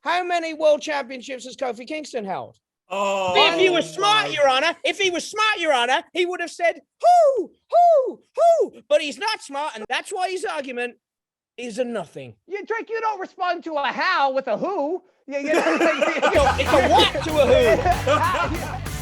How many world championships has Kofi Kingston held? Oh, See, if he was smart, Your Honor, he would have said, who? But he's not smart, and that's why his argument is a nothing. Yeah, Drake, you don't respond to a how with a who. Yeah, It's a what to a who.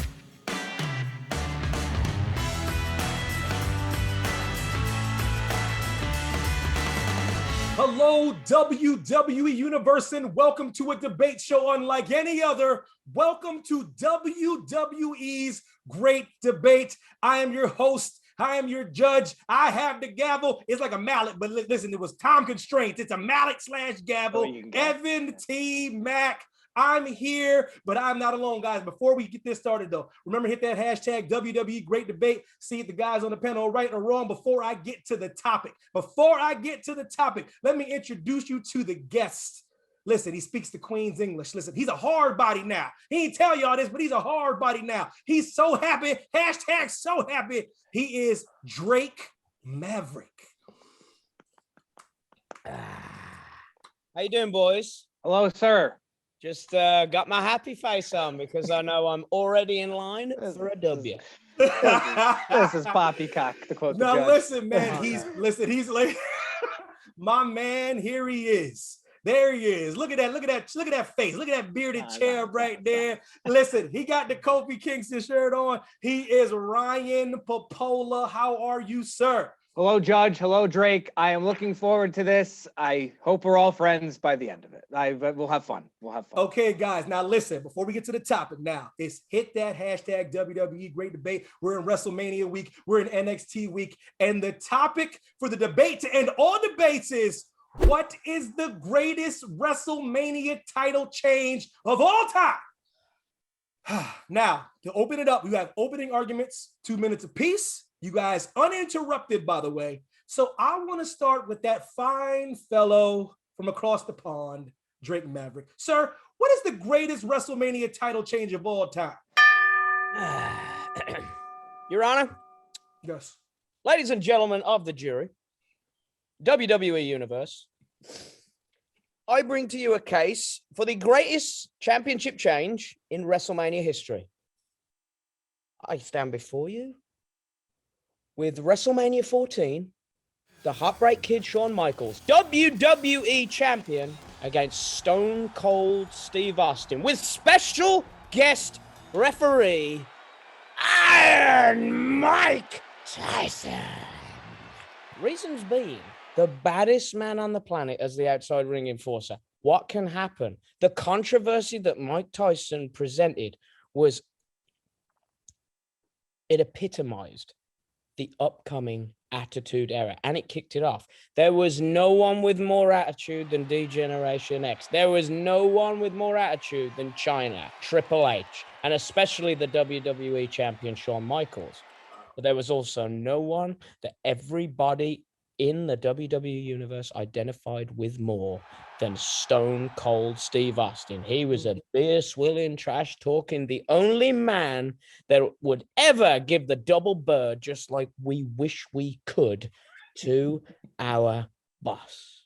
Hello, WWE Universe, and welcome to a debate show unlike any other. Welcome to WWE's Great Debate. I am your host. I am your judge. I have the gavel. It's like a mallet, but listen, it was time constraints. It's a mallet / gavel. Evan T. Mack. I'm here, but I'm not alone, guys. Before we get this started, though, remember, hit that hashtag WWE Great Debate. See if the guys on the panel are right or wrong before I get to the topic. Let me introduce you to the guest. Listen, he speaks the Queen's English. Listen, he's a hard body now. He ain't tell y'all this, but he's a hard body now. He's so happy. Hashtag so happy. He is Drake Maverick. How you doing, boys? Hello, sir. Just got my happy face on because I know I'm already in line for a W. This is poppycock, to quote the judge. Now listen, man. He's like my man. Here he is. There he is. Look at that face. Look at that bearded cherub right there. Listen, he got the Kofi Kingston shirt on. He is Ryan Popola. How are you, sir? Hello, Judge. Hello, Drake. I am looking forward to this. I hope we're all friends by the end of it. We'll have fun. Okay, guys. Now listen, before we get to the topic now, it's hit that hashtag WWE Great Debate. We're in WrestleMania week. We're in NXT week. And the topic for the debate to end all debates is, what is the greatest WrestleMania title change of all time? Now, to open it up, we have opening arguments, 2 minutes apiece. You guys uninterrupted, by the way. So I want to start with that fine fellow from across the pond, Drake Maverick. Sir, what is the greatest WrestleMania title change of all time? Your Honor? Yes. Ladies and gentlemen of the jury, WWE Universe, I bring to you a case for the greatest championship change in WrestleMania history. I stand before you with WrestleMania 14, the Heartbreak Kid Shawn Michaels, WWE champion, against Stone Cold Steve Austin, with special guest referee, Iron Mike Tyson. Reasons being, the baddest man on the planet as the outside ring enforcer. What can happen? The controversy that Mike Tyson presented it epitomized the upcoming Attitude Era, and it kicked it off. There was no one with more attitude than D-Generation X. There was no one with more attitude than China, Triple H, and especially the WWE champion Shawn Michaels. But there was also no one that everybody in the WWE universe identified with more than Stone Cold Steve Austin. He was a beer-swilling, trash-talking, the only man that would ever give the double bird, just like we wish we could, to our boss.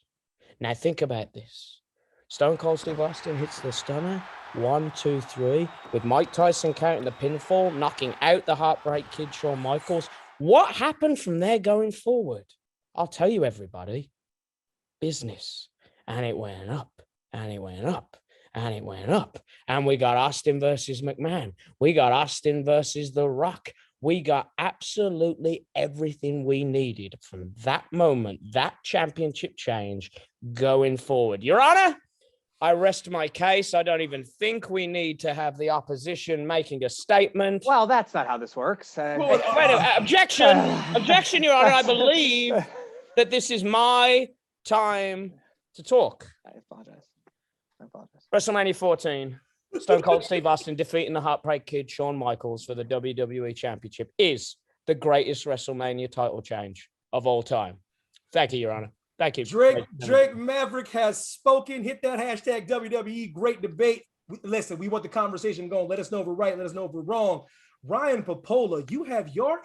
Now think about this. Stone Cold Steve Austin hits the stunner, 1, 2, 3, with Mike Tyson counting the pinfall, knocking out the Heartbreak Kid Shawn Michaels. What happened from there going forward? I'll tell you, everybody, business. And it went up, and it went up, and it went up. And we got Austin versus McMahon. We got Austin versus The Rock. We got absolutely everything we needed from that moment, that championship change going forward. Your Honor, I rest my case. I don't even think we need to have the opposition making a statement. Well, that's not how this works. Objection, Your Honor. I believe that this is my time to talk. I apologize. WrestleMania 14, Stone Cold Steve Austin defeating the Heartbreak Kid Shawn Michaels for the WWE Championship is the greatest WrestleMania title change of all time. Thank you, Your Honor. Thank you. Drake Maverick has spoken. Hit that hashtag WWE Great Debate. Listen, we want the conversation going. Let us know if we're right. Let us know if we're wrong. Ryan Popola, you have your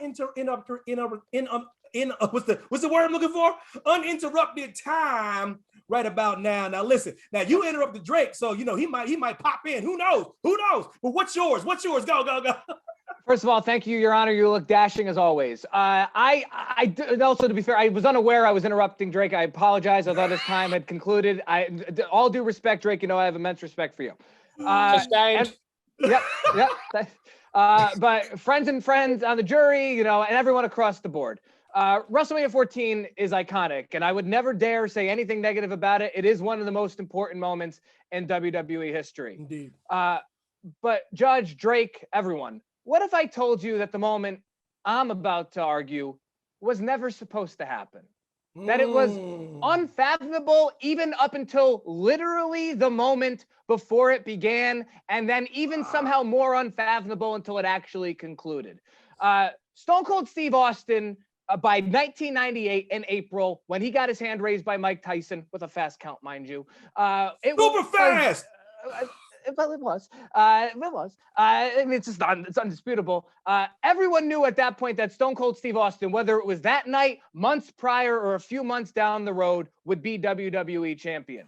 what's the word I'm looking for? Uninterrupted time right about now. Now listen, now you interrupted Drake, so you know he might pop in. Who knows? But what's yours? Go. First of all, thank you, Your Honor. You look dashing as always. Also, to be fair, I was unaware I was interrupting Drake. I apologize. I thought his time had concluded. All due respect, Drake, you know I have immense respect for you. Sustained. Yep. But friends on the jury, you know, and everyone across the board. WrestleMania 14 is iconic, and I would never dare say anything negative about it. It is one of the most important moments in WWE history. Indeed. But Judge, Drake, everyone, what if I told you that the moment I'm about to argue was never supposed to happen? That it was unfathomable even up until literally the moment before it began, and then even somehow more unfathomable until it actually concluded. Stone Cold Steve Austin, by 1998 in April, when he got his hand raised by Mike Tyson with a fast count, mind you, Super fast. Well, it was. I mean, it's undisputable. Everyone knew at that point that Stone Cold Steve Austin, whether it was that night, months prior, or a few months down the road, would be WWE champion.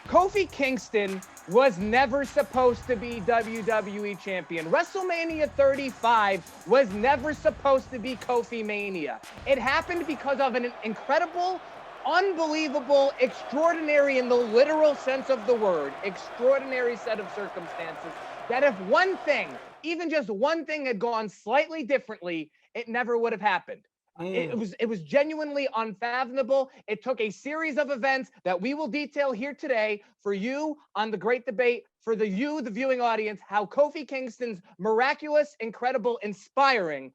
Kofi Kingston was never supposed to be WWE champion. WrestleMania 35 was never supposed to be Kofi Mania. It happened because of an incredible, unbelievable, extraordinary in the literal sense of the word, extraordinary set of circumstances that if one thing, even just one thing had gone slightly differently, it never would have happened. It was genuinely unfathomable. It took a series of events that we will detail here today for you on The Great Debate, for the viewing audience, how Kofi Kingston's miraculous, incredible, inspiring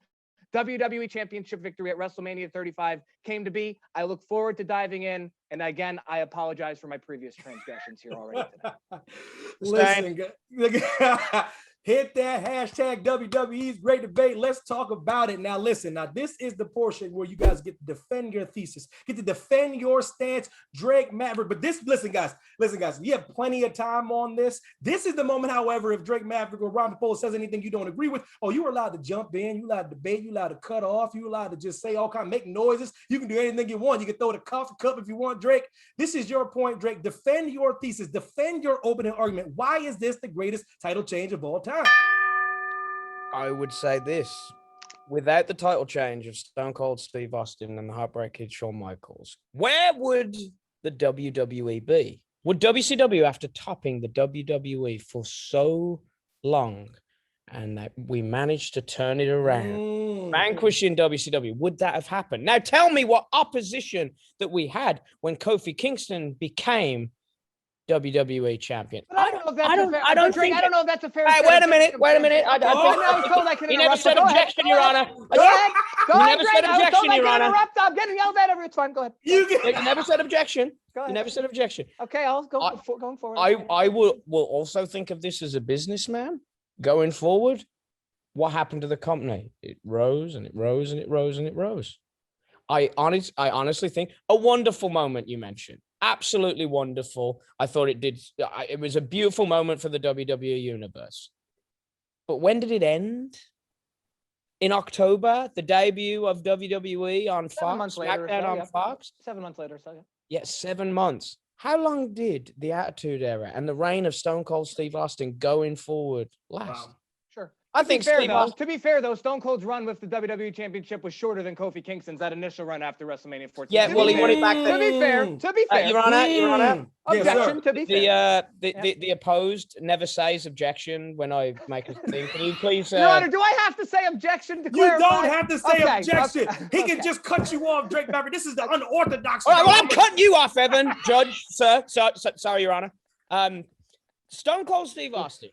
WWE Championship victory at WrestleMania 35 came to be. I look forward to diving in. And again, I apologize for my previous transgressions here already today. Listen, hit that hashtag WWE's Great Debate. Let's talk about it. Now, listen, this is the portion where you guys get to defend your thesis, get to defend your stance, Drake Maverick. But listen, guys, you have plenty of time on this. This is the moment, however, if Drake Maverick or Ron Paul says anything you don't agree with, you're allowed to jump in, you're allowed to debate, you're allowed to cut off, you're allowed to just say all kinds, make noises. You can do anything you want. You can throw the coffee cup if you want, Drake. This is your point, Drake. Defend your thesis, defend your opening argument. Why is this the greatest title change of all time? I would say this. Without the title change of Stone Cold Steve Austin and the Heartbreak Kid Shawn Michaels, where would the WWE be? Would WCW, after topping the WWE for so long, and that we managed to turn it around, vanquishing WCW, would that have happened? Now tell me what opposition that we had when Kofi Kingston became WWE champion. But I don't know if that's a fair. I don't know if that's a fair. Wait a minute. I was told I could interrupt. You never said objection, Your Honor. Go ahead. You never said objection, Your Honor. I'm getting yelled at it's fine. Go ahead. You never said objection. Go ahead. You never said objection. Okay, I'll go going forward. I will also think of this as a businessman going forward. What happened to the company? It rose and it rose and it rose and it rose. I honestly think a wonderful moment you mentioned. Absolutely wonderful. I thought it was a beautiful moment for the WWE universe. But when did it end? In October, the debut of WWE on 7 Fox, months later, SmackDown on Fox. 7 months later, so yeah. Yeah, 7 months. How long did the Attitude Era and the reign of Stone Cold Steve Austin going forward last? Wow. Sure. I think to be fair, though, Stone Cold's run with the WWE Championship was shorter than Kofi Kingston's that initial run after WrestleMania 14. Yeah, well, he won it back then. To be fair. Your Honor. Objection, to be fair. The opposed never says objection when I make a thing. Can you please? Your Honor, do I have to say objection to clarify? You don't have to say objection. Okay. He can just cut you off, Drake Maverick. This is the unorthodox. All right, well, I'm cutting you off, Evan, Judge, sir. Sorry, Your Honor. Stone Cold Steve Austin.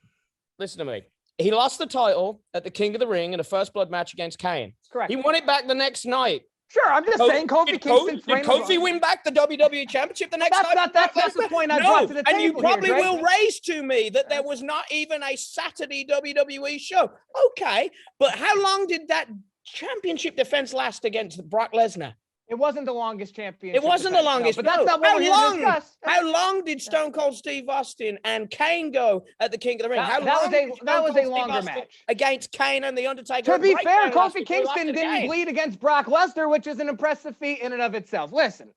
Listen to me. He lost the title at the King of the Ring in a first blood match against Kane. Correct. He won it back the next night. Sure, I'm just saying Kofi Kingston. Did Kofi win back the WWE Championship the next night? That's not the point I brought to the table. And you probably here, will raise to me that there was not even a Saturday WWE show. Okay, but how long did that championship defense last against Brock Lesnar? It wasn't the longest championship. It wasn't the defense, no, longest. but that's no. not what we're here to discuss. How long did Stone Cold Steve Austin and Kane go at the King of the Ring? That How long did was Stone a Cold Steve longer Austin match against Kane and the Undertaker? To be Right fair, there last Kofi week, we lost Kingston it didn't again. bleed against Brock Lesnar, which is an impressive feat in and of itself. Listen,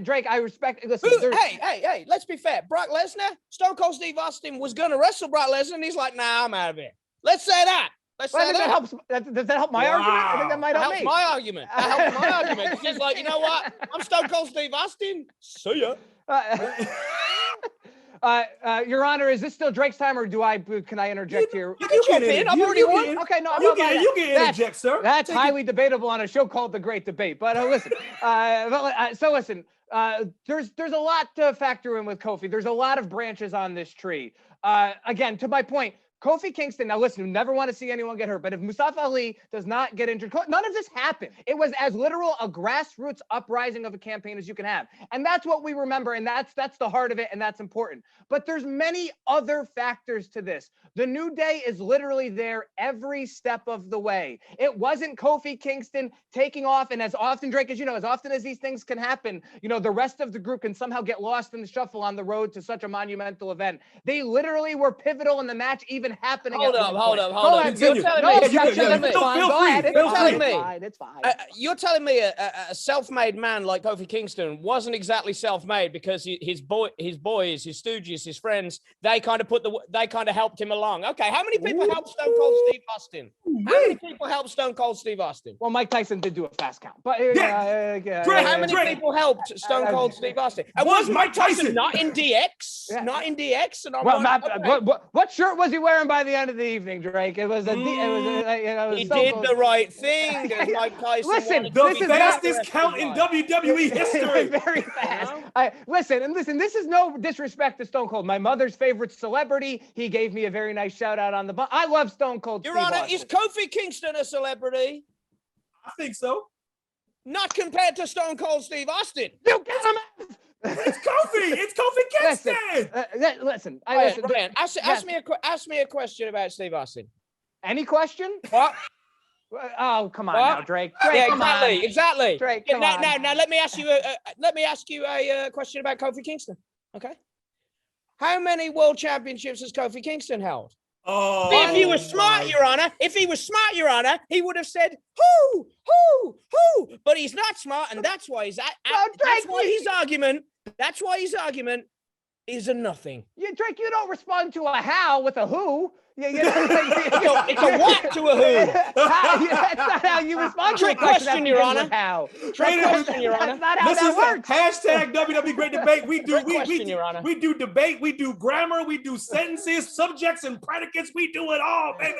Drake, I respect. Listen, Hey, let's be fair. Brock Lesnar, Stone Cold Steve Austin was going to wrestle Brock Lesnar, and he's like, nah, I'm out of it. Let's say that. Let's well, I say think that that. helps. Does that help my argument? I think that might That help helps me. my argument. That helps my argument. 'Cause he's like, you know what? I'm Stone Cold Steve Austin. See ya. Your Honor, is this still Drake's time, or can I interject here? You can jump in. I've already won. Okay, no, You can interject, sir. That's highly debatable on a show called The Great Debate. But listen, listen. There's a lot to factor in with Kofi. There's a lot of branches on this tree. Again, to my point, Kofi Kingston, now listen, you never want to see anyone get hurt, but if Mustafa Ali does not get injured, none of this happened. It was as literal a grassroots uprising of a campaign as you can have. And that's what we remember, and that's the heart of it, and that's important. But there's many other factors to this. The New Day is literally there every step of the way. It wasn't Kofi Kingston taking off, and as often, Drake, as you know, as often as these things can happen, you know, the rest of the group can somehow get lost in the shuffle on the road to such a monumental event. They literally were pivotal in the match, even happening. Hold up. Continue. You're telling me a self-made man like Kofi Kingston wasn't exactly self-made because his boys, his stooges, his friends, they kind of helped him along. Okay, how many people helped Stone Cold Steve Austin? How many people helped Stone Cold Steve Austin? Well, Mike Tyson did do a fast count, but how many people helped Stone Cold Steve Austin? And was Mike Tyson not in DX? Yeah. Not in DX? And what shirt was he wearing by the end of the evening, Drake? It was he did the right thing. As Mike Tyson. Listen, the fastest count in WWE history. Very fast. Listen. This is no disrespect to Stone Cold. My mother's favorite celebrity. He gave me a very nice shout out on the bus. I love Stone Cold. Your Honor, is Kofi Kingston a celebrity? I think so. Not compared to Stone Cold Steve Austin. You get him. It's Kofi. It's Kofi Kingston. Listen. Ryan, ask me a question about Steve Austin. Any question? What? Oh, come on What? now, Drake. Yeah, come on. exactly. Drake, Yeah, come on. now let me ask you a question about Kofi Kingston. Okay. How many world championships has Kofi Kingston held? Oh, If he was smart, Your Honor, he would have said, who? But he's not smart, and that's why that's why his argument is a nothing. Yeah, Drake, you don't respond to a how with a who. Yeah, It's a what to a who? That's not how you respond to a Trick question, Your Honor. How? Trick question, Your Honor. That's not how This that is works. hashtag WWE Great Debate. We do Trick question, Your Honor. we do debate, we do grammar, we do sentences, subjects, and predicates. We do it all, baby.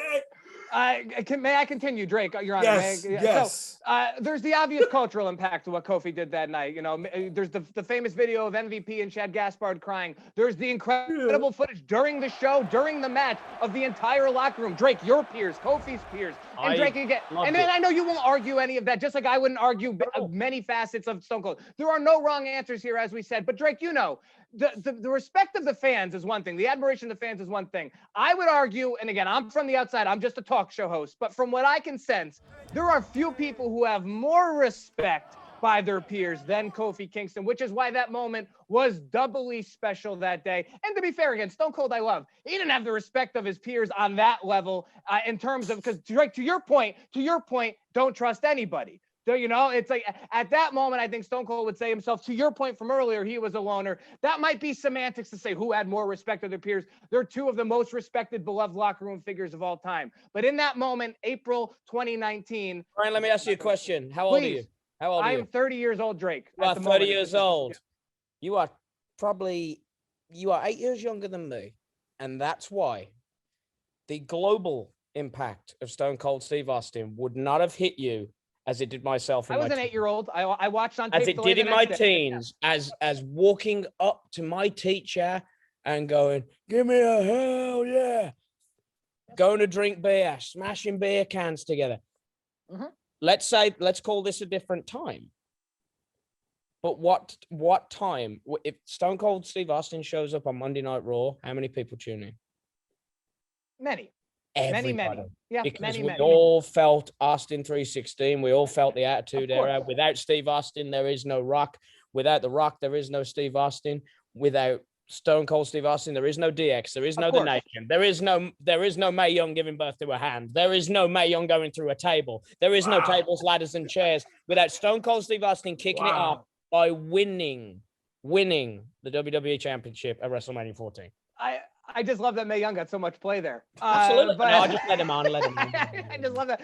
May I continue, Drake? Your Honor. Yes. So, there's the obvious cultural impact to what Kofi did that night. You know, there's the famous video of MVP and Chad Gaspard crying. There's the incredible footage during the show, during the match, of the entire locker room. Drake, your peers, Kofi's peers, and Drake again. And then I know you won't argue any of that, just like I wouldn't argue many facets of Stone Cold. There are no wrong answers here, as we said. But Drake, you know, the respect of the fans is one thing. The admiration of the fans is one thing. I would argue, and again, I'm from the outside. I'm just a talk show host. But from what I can sense, there are few people who have more respect by their peers than Kofi Kingston, which is why that moment was doubly special that day. And to be fair, again, Stone Cold I love. He didn't have the respect of his peers on that level in terms of, because Drake, to your point, don't trust anybody. So, you know, it's like at that moment, I think Stone Cold would say himself, to your point from earlier, he was a loner. That might be semantics to say who had more respect of their peers. They're two of the most respected, beloved locker room figures of all time. But in that moment, April 2019. Ryan, let me ask you a question. How old are you? How old are you? I'm 30 years old, Drake. You are 30 years old. You are 8 years younger than me. And that's why the global impact of Stone Cold Steve Austin would not have hit you as it did myself. I was an 8-year-old. I watched on tape. As it did in my teens, as walking up to my teacher and going, give me a hell yeah. Going to drink beer, smashing beer cans together. Mm-hmm. Let's call this a different time. But what time? If Stone Cold Steve Austin shows up on Monday Night Raw, how many people tune in? Many. everybody. Yeah, Because we many. all felt Austin 316. We all felt the Attitude Of course. Era. Without Steve Austin, there is no Rock. Without The Rock, there is no Steve Austin. Without Stone Cold Steve Austin, there is no DX. There is no The Nation. There is no Mae Young giving birth to a hand. There is no Mae Young going through a table. There is no tables, ladders, and chairs without Stone Cold Steve Austin kicking it off by winning the WWE Championship at WrestleMania 14. I just love that Mae Young got so much play there. Absolutely. But No, I just let him on. I just love that.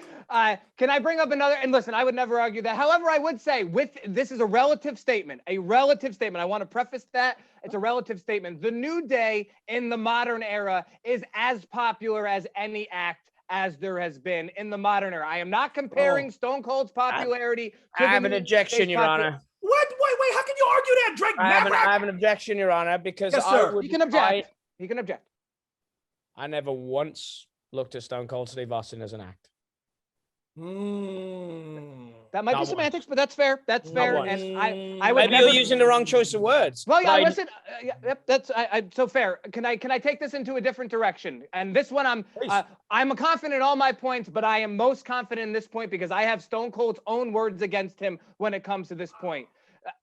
Can I bring up another? And listen, I would never argue that. However, I would say this is a relative statement. A relative statement. I want to preface that. It's a relative statement. The New Day in the modern era is as popular as any act as there has been in the modern era. I am not comparing Stone Cold's popularity to I have an objection, Your Honor. What? Wait. How can you argue that, Drake? I have an objection, Your Honor, because Yes, sir. He can object. He can object. I never once looked at Stone Cold Steve Austin as an act. That might be semantics, but that's fair. That's fair. And I would maybe never... you're using the wrong choice of words. Well, yeah, listen. That's so fair. Can I take this into a different direction? And this one, I'm confident in all my points, but I am most confident in this point because I have Stone Cold's own words against him when it comes to this point.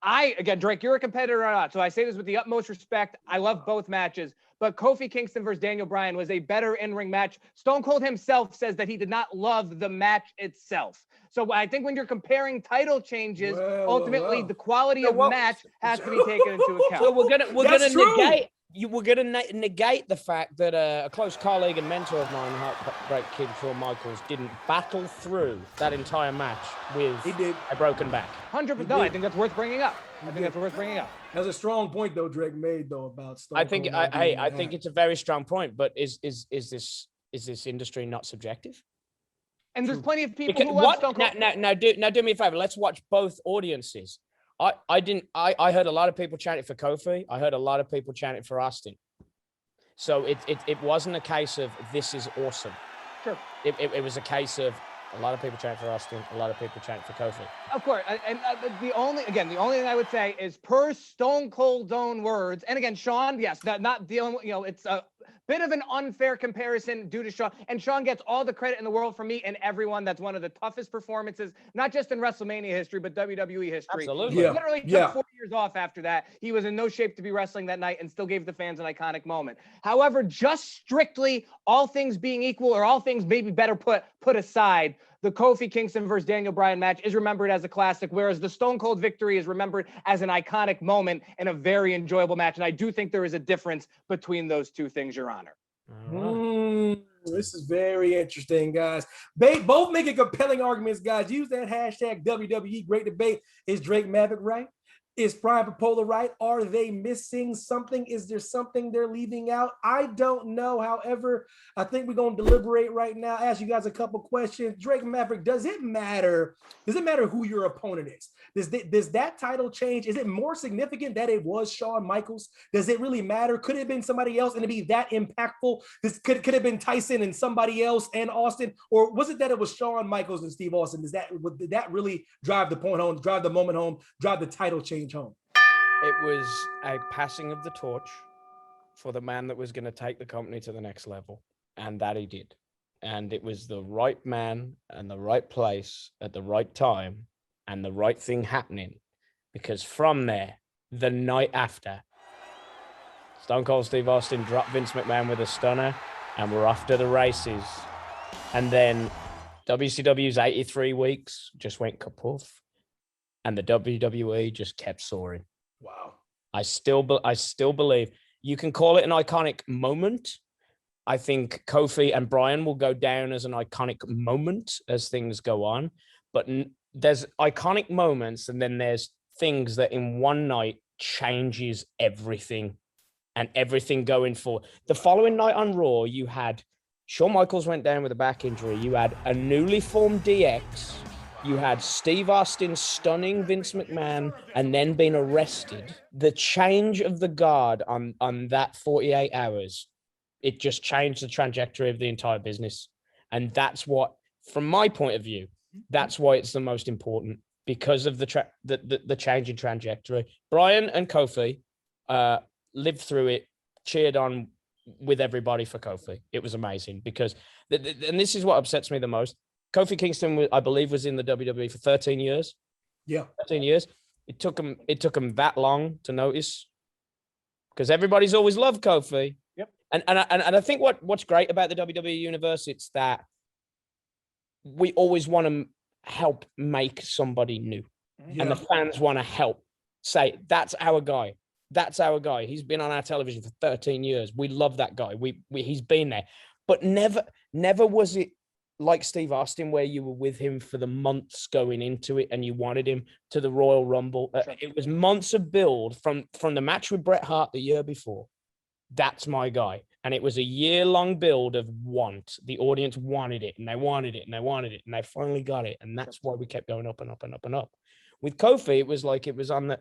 Again, Drake, you're a competitor or not, so I say this with the utmost respect. I love both matches, but Kofi Kingston versus Daniel Bryan was a better in-ring match. Stone Cold himself says that he did not love the match itself. So I think when you're comparing title changes, ultimately the quality of match has to be taken into account. So we're gonna negate the fact that a close colleague and mentor of mine, Heartbreak Kid Shawn Michaels, didn't battle through that entire match with a broken back. 100%. No, I think that's worth bringing up. That's worth bringing up. That's a strong point, though, Drake made though about Stone Cold. I think it's a very strong point. But is this industry not subjective? And there's plenty of people who love Stone Cold. Now do me a favor. Let's watch both audiences. I heard a lot of people chanting for Kofi. I heard a lot of people chanting for Austin. So it wasn't a case of this is awesome. Sure. It was a case of a lot of people chanting for Austin, a lot of people chanting for Kofi. Of course. And the only thing I would say is per Stone Cold's own words. And again, Shawn, yes, not the only, it's a bit of an unfair comparison due to Shawn. And Shawn gets all the credit in the world from me and everyone. That's one of the toughest performances, not just in WrestleMania history, but WWE history. Absolutely. He literally took 4 years off after that. He was in no shape to be wrestling that night and still gave the fans an iconic moment. However, just strictly all things being equal or all things maybe better put aside, the Kofi Kingston versus Daniel Bryan match is remembered as a classic, whereas the Stone Cold victory is remembered as an iconic moment and a very enjoyable match. And I do think there is a difference between those two things, Your Honor. This is very interesting, guys. Both making compelling arguments, guys. Use that hashtag WWE Great Debate. Is Drake Maverick right? Is Brian Popola right? Are they missing something? Is there something they're leaving out? I don't know. However, I think we're going to deliberate right now. Ask you guys a couple questions. Drake Maverick, does it matter? Does it matter who your opponent is? Does that title change? Is it more significant that it was Shawn Michaels? Does it really matter? Could it have been somebody else and it be that impactful? This could have been Tyson and somebody else and Austin, or was it that it was Shawn Michaels and Steve Austin? Did that really drive the point home, drive the moment home, drive the title change home? It was a passing of the torch for the man that was going to take the company to the next level, and that he did. And it was the right man and the right place at the right time and the right thing happening, because from there, the night after, Stone Cold Steve Austin dropped Vince McMahon with a stunner, and we're off to the races. And then WCW's 83 weeks just went kapoof, and the WWE just kept soaring. Wow. I still believe you can call it an iconic moment. I think Kofi and Bryan will go down as an iconic moment as things go on, but there's iconic moments, and then there's things that in one night changes everything and everything going forward. The following night on Raw, you had Shawn Michaels went down with a back injury. You had a newly formed DX. You had Steve Austin stunning Vince McMahon and then being arrested. The change of the guard on that 48 hours, it just changed the trajectory of the entire business. And that's what, from my point of view, that's why it's the most important, because of the change in trajectory. Bryan and Kofi lived through it, cheered on with everybody for Kofi. It was amazing because, and this is what upsets me the most. Kofi Kingston, I believe, was in the WWE for 13 years. Yeah. 13 years. It took him that long to notice because everybody's always loved Kofi. Yep. And I think what's great about the WWE universe, it's that we always want to help make somebody new. Yeah. And the fans want to help say, that's our guy. That's our guy. He's been on our television for 13 years. We love that guy. He's been there. But never was it like Steve Austin, where you were with him for the months going into it and you wanted him to the Royal Rumble. It was months of build from the match with Bret Hart the year before. That's my guy. And it was a year-long build of want. The audience wanted it, and they wanted it, and they wanted it, and they finally got it. And that's why we kept going up and up and up and up. With Kofi, it was like it was on the...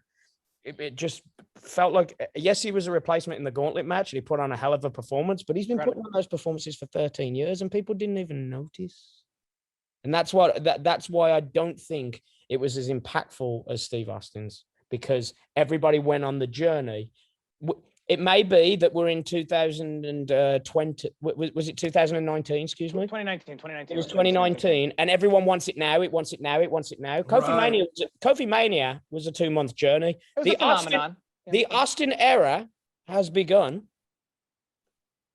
It just felt like, yes, he was a replacement in the gauntlet match, and he put on a hell of a performance, but he's been putting on those performances for 13 years, and people didn't even notice. And that's why I don't think it was as impactful as Steve Austin's, because everybody went on the journey. It may be that we're in 2020. Was it 2019? Excuse me. 2019. It was 2019, and everyone wants it now. It wants it now. It wants it now. Kofi Mania was a 2-month journey. The phenomenon. The Austin era has begun.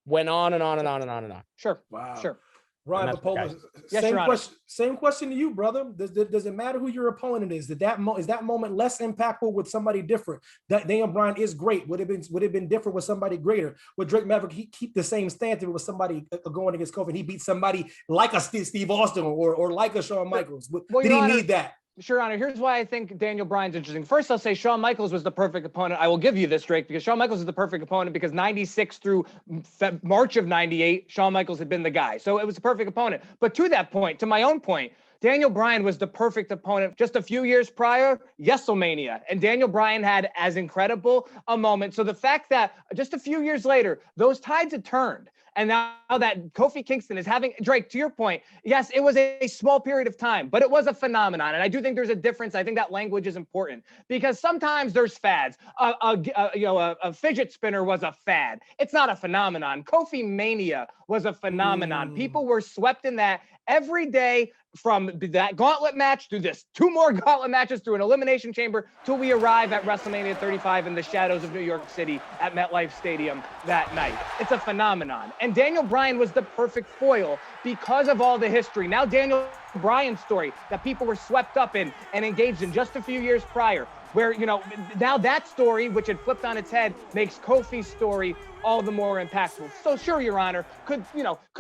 Went on and on and on and on and on. Sure. Wow. Sure. Ryan Papola, same question to you, brother. Does it matter who your opponent is? Is that moment less impactful with somebody different? That Daniel Bryan is great. Would it been different with somebody greater? Would Drake Maverick keep the same stance if it was somebody going against Kofi and he beat somebody like a Steve Austin or like a Shawn Michaels? Did he need that? Sure, Honor. Here's why I think Daniel Bryan's interesting. First, I'll say Shawn Michaels was the perfect opponent. I will give you this, Drake, because Shawn Michaels is the perfect opponent because 96 through March of 98, Shawn Michaels had been the guy. So it was the perfect opponent. But to that point, to my own point, Daniel Bryan was the perfect opponent just a few years prior, WrestleMania. And Daniel Bryan had as incredible a moment. So the fact that just a few years later, those tides had turned. And now that Kofi Kingston is having, Drake, to your point, yes, it was a small period of time, but it was a phenomenon. And I do think there's a difference. I think that language is important because sometimes there's fads. A fidget spinner was a fad. It's not a phenomenon. Kofi Mania was a phenomenon. People were swept in that every day, from that gauntlet match through this 2 more gauntlet matches through an elimination chamber till we arrive at WrestleMania 35 in the shadows of New York City at MetLife Stadium that night. It's a phenomenon. And Daniel Bryan was the perfect foil because of all the history. Now Daniel Bryan's story that people were swept up in and engaged in just a few years prior, where, now that story, which had flipped on its head, makes Kofi's story all the more impactful. So sure, Your Honor, could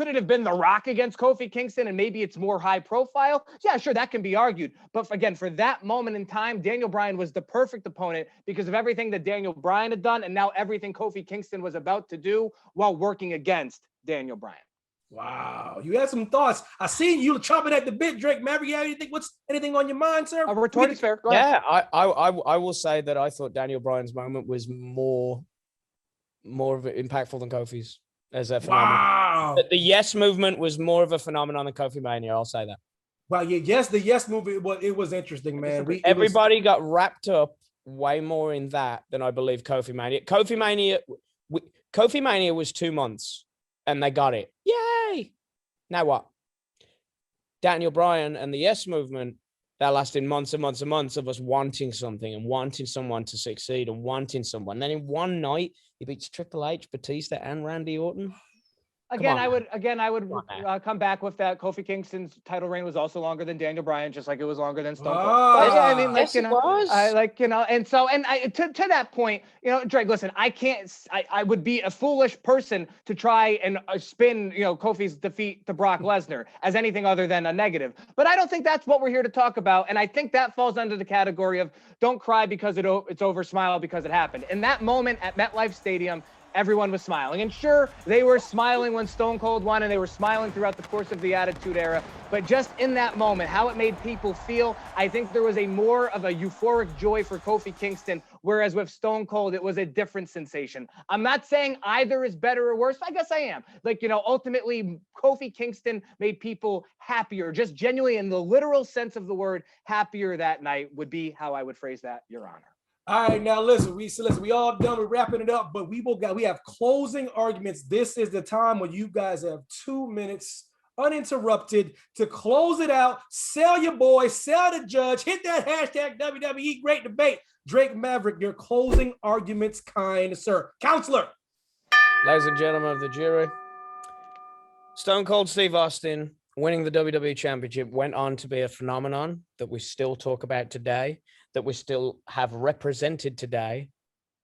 it have been The Rock against Kofi Kingston and maybe it's more high profile? Yeah, sure, that can be argued. But again, for that moment in time, Daniel Bryan was the perfect opponent because of everything that Daniel Bryan had done and now everything Kofi Kingston was about to do while working against Daniel Bryan. Wow, you had some thoughts. I seen you chomping at the bit, Drake Maverick. You have anything? What's anything on your mind, sir? A retort is fair. Go ahead. Yeah, I will say that I thought Daniel Bryan's moment was more of it impactful than Kofi's as a phenomenon. Wow. The yes movement was more of a phenomenon than Kofi Mania. I'll say that. Well, yeah, the yes movement, it was interesting, man. Everybody got wrapped up way more in that than I believe Kofi Mania. Kofi Mania was 2 months and they got it. Yay! Now what? Daniel Bryan and the yes movement, that lasted months and months and months of us wanting something and wanting someone to succeed and wanting someone. Then in one night, he beats Triple H, Batista, and Randy Orton. Again, I would come back with that. Kofi Kingston's title reign was also longer than Daniel Bryan, just like it was longer than Stone Cold. Oh, I mean, yes, it was. To that point, Drake, listen, I would be a foolish person to try and spin, Kofi's defeat to Brock Lesnar as anything other than a negative. But I don't think that's what we're here to talk about. And I think that falls under the category of don't cry because it's over, smile because it happened. In that moment at MetLife Stadium, everyone was smiling. And sure, they were smiling when Stone Cold won, and they were smiling throughout the course of the Attitude Era. But just in that moment, how it made people feel, I think there was more of a euphoric joy for Kofi Kingston, whereas with Stone Cold, it was a different sensation. I'm not saying either is better or worse. I guess I am. Ultimately, Kofi Kingston made people happier, just genuinely in the literal sense of the word, happier that night would be how I would phrase that, Your Honor. All right, now listen. We all done. We're wrapping it up, but we have closing arguments. This is the time when you guys have 2 minutes uninterrupted to close it out. Sell your boy, sell the judge. Hit that hashtag WWE Great Debate. Drake Maverick, your closing arguments, kind sir. Counselor. Ladies and gentlemen of the jury, Stone Cold Steve Austin winning the WWE Championship went on to be a phenomenon that we still talk about today, that we still have represented today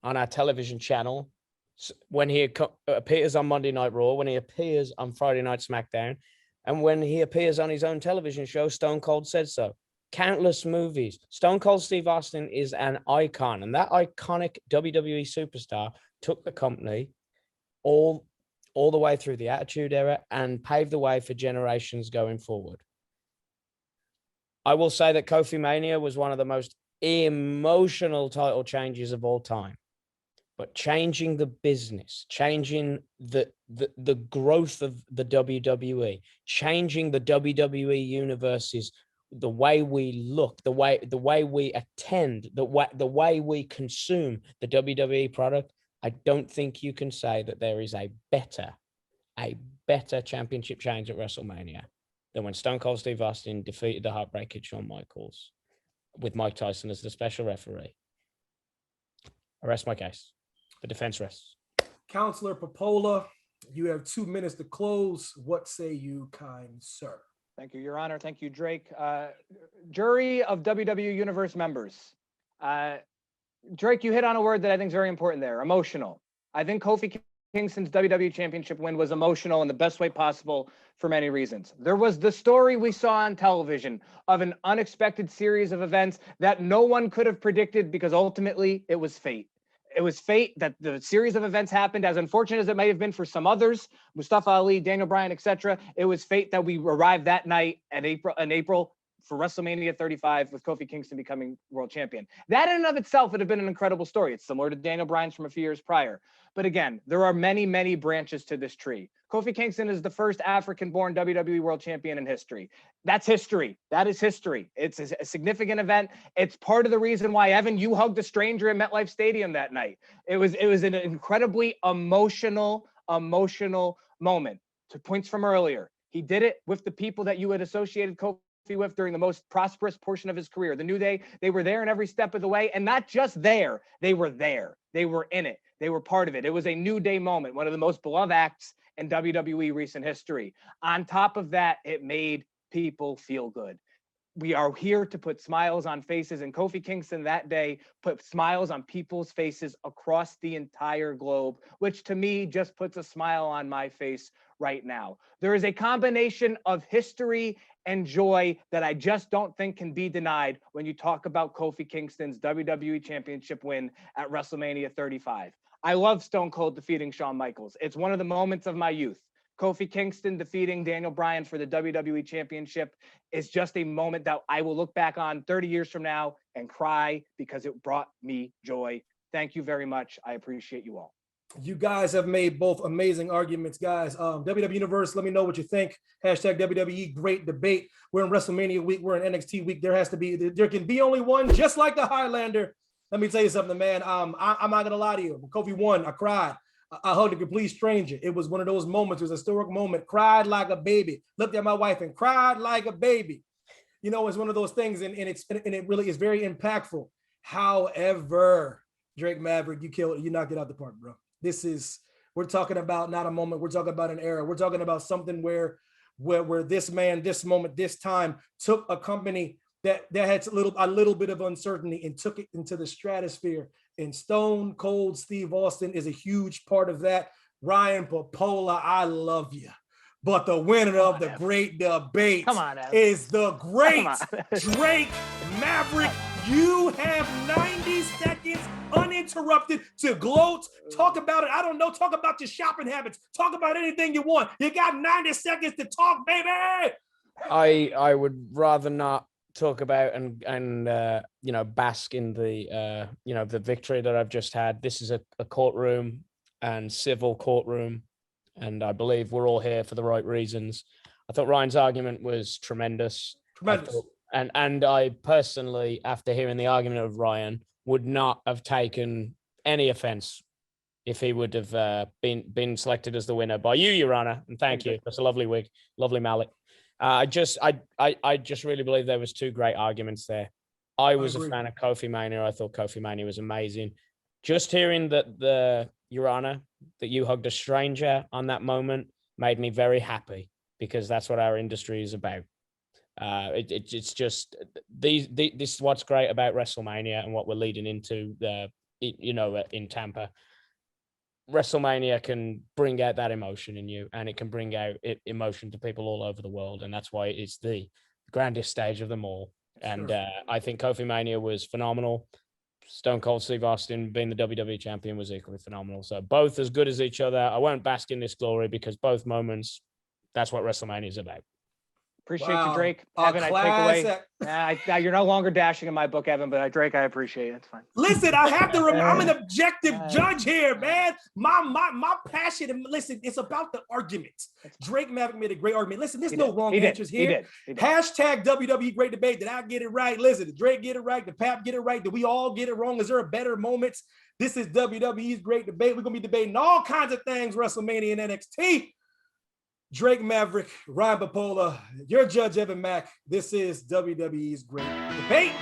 on our television channel. When he appears on Monday Night Raw, when he appears on Friday Night SmackDown, and when he appears on his own television show, Stone Cold Said So. Countless movies. Stone Cold Steve Austin is an icon, and that iconic WWE superstar took the company all the way through the Attitude Era and paved the way for generations going forward. I will say that Kofi Mania was one of the most emotional title changes of all time, but changing the business, changing the growth of the WWE, changing the WWE universes, the way we look, the way we attend, the way we consume the WWE product. I don't think you can say that there is a better championship change at WrestleMania than when Stone Cold Steve Austin defeated the Heartbreak Kid Shawn Michaels with Mike Tyson as the special referee. I rest my case. The defense rests. Counselor Popola, you have 2 minutes to close. What say you, kind sir? Thank you, Your Honor. Thank you, Drake. Jury of WWE Universe members. Drake, you hit on a word that I think is very important there, emotional. I think Kofi Kingston's WWE Championship win was emotional in the best way possible for many reasons. There was the story we saw on television of an unexpected series of events that no one could have predicted because ultimately it was fate. It was fate that the series of events happened, as unfortunate as it may have been for some others, Mustafa Ali, Daniel Bryan, etc. It was fate that we arrived that night in April for WrestleMania 35 with Kofi Kingston becoming world champion. That in and of itself would have been an incredible story. It's similar to Daniel Bryan's from a few years prior. But again, there are many, many branches to this tree. Kofi Kingston is the first African-born WWE world champion in history. That's history. That is history. It's a significant event. It's part of the reason why, Evan, you hugged a stranger at MetLife Stadium that night. It was an incredibly emotional moment. To points from earlier, he did it with the people that you had associated Kofi with during the most prosperous portion of his career. The New Day, they were there in every step of the way, and not just there. They were there. They were in it. They were part of it. It was a New Day moment, one of the most beloved acts in WWE recent history. On top of that, it made people feel good. We are here to put smiles on faces, and Kofi Kingston that day put smiles on people's faces across the entire globe, which to me just puts a smile on my face right now. There is a combination of history and joy that I just don't think can be denied when you talk about Kofi Kingston's WWE Championship win at WrestleMania 35. I love Stone Cold defeating Shawn Michaels. It's one of the moments of my youth. Kofi Kingston defeating Daniel Bryan for the WWE Championship is just a moment that I will look back on 30 years from now and cry because it brought me joy. Thank you very much. I appreciate you all. You guys have made both amazing arguments, guys. WWE Universe, let me know what you think. Hashtag WWE Great Debate. We're in WrestleMania week. We're in NXT week. There can be only one, just like the Highlander. Let me tell you something, man. I'm not gonna lie to you. When Kofi won, I cried. I hugged a complete stranger. It was one of those moments. It was a historic moment. Cried like a baby. Looked at my wife and cried like a baby. You know, it's one of those things, and it really is very impactful. However, Drake Maverick, you killed it. You knocked it out the park, bro. We're talking about not a moment. We're talking about an era. We're talking about something where this man, this moment, this time took a company that had a little bit of uncertainty and took it into the stratosphere. And Stone Cold Steve Austin is a huge part of that. Ryan Popola, I love you. But the winner of the great debate is the great Drake Maverick. You have 90 seconds uninterrupted to gloat. Talk about it. I don't know. Talk about your shopping habits. Talk about anything you want. You got 90 seconds to talk, baby. I would rather not talk about and bask in the the victory that I've just had. This is a courtroom and civil courtroom, and I believe we're all here for the right reasons. I thought Ryan's argument was tremendous. And I personally, after hearing the argument of Ryan, would not have taken any offense if he would have been selected as the winner by you, Your Honor. And thank you. That's a lovely wig, lovely mallet. I just really believe there was two great arguments there. I was a fan of Kofi Mania. I thought Kofi Mania was amazing. Just hearing that Your Honor, that you hugged a stranger on that moment made me very happy, because that's what our industry is about. It's just this is what's great about WrestleMania and what we're leading into in Tampa. WrestleMania can bring out that emotion in you, and it can bring out emotion to people all over the world, and that's why it's the grandest stage of them all. And I think Kofi Mania was phenomenal. Stone Cold Steve Austin being the WWE champion was equally phenomenal. So both as good as each other. I won't bask in this glory, because both moments, that's what WrestleMania is about. Appreciate you, Drake. Evan, I take away. You're no longer dashing in my book, Evan, but Drake, I appreciate it. It's fine. Listen, I have to remember, I'm an objective judge here, man. My passion, and listen, it's about the argument. Drake Maverick made a great argument. Listen, there's no wrong answers here. He did. Hashtag WWE Great Debate. Did I get it right? Listen, did Drake get it right? Did Pap get it right? Did we all get it wrong? Is there a better moment? This is WWE's Great Debate. We're going to be debating all kinds of things, WrestleMania and NXT. Drake Maverick, Ryan Papola, your judge, Evan Mack. This is WWE's Great Debate.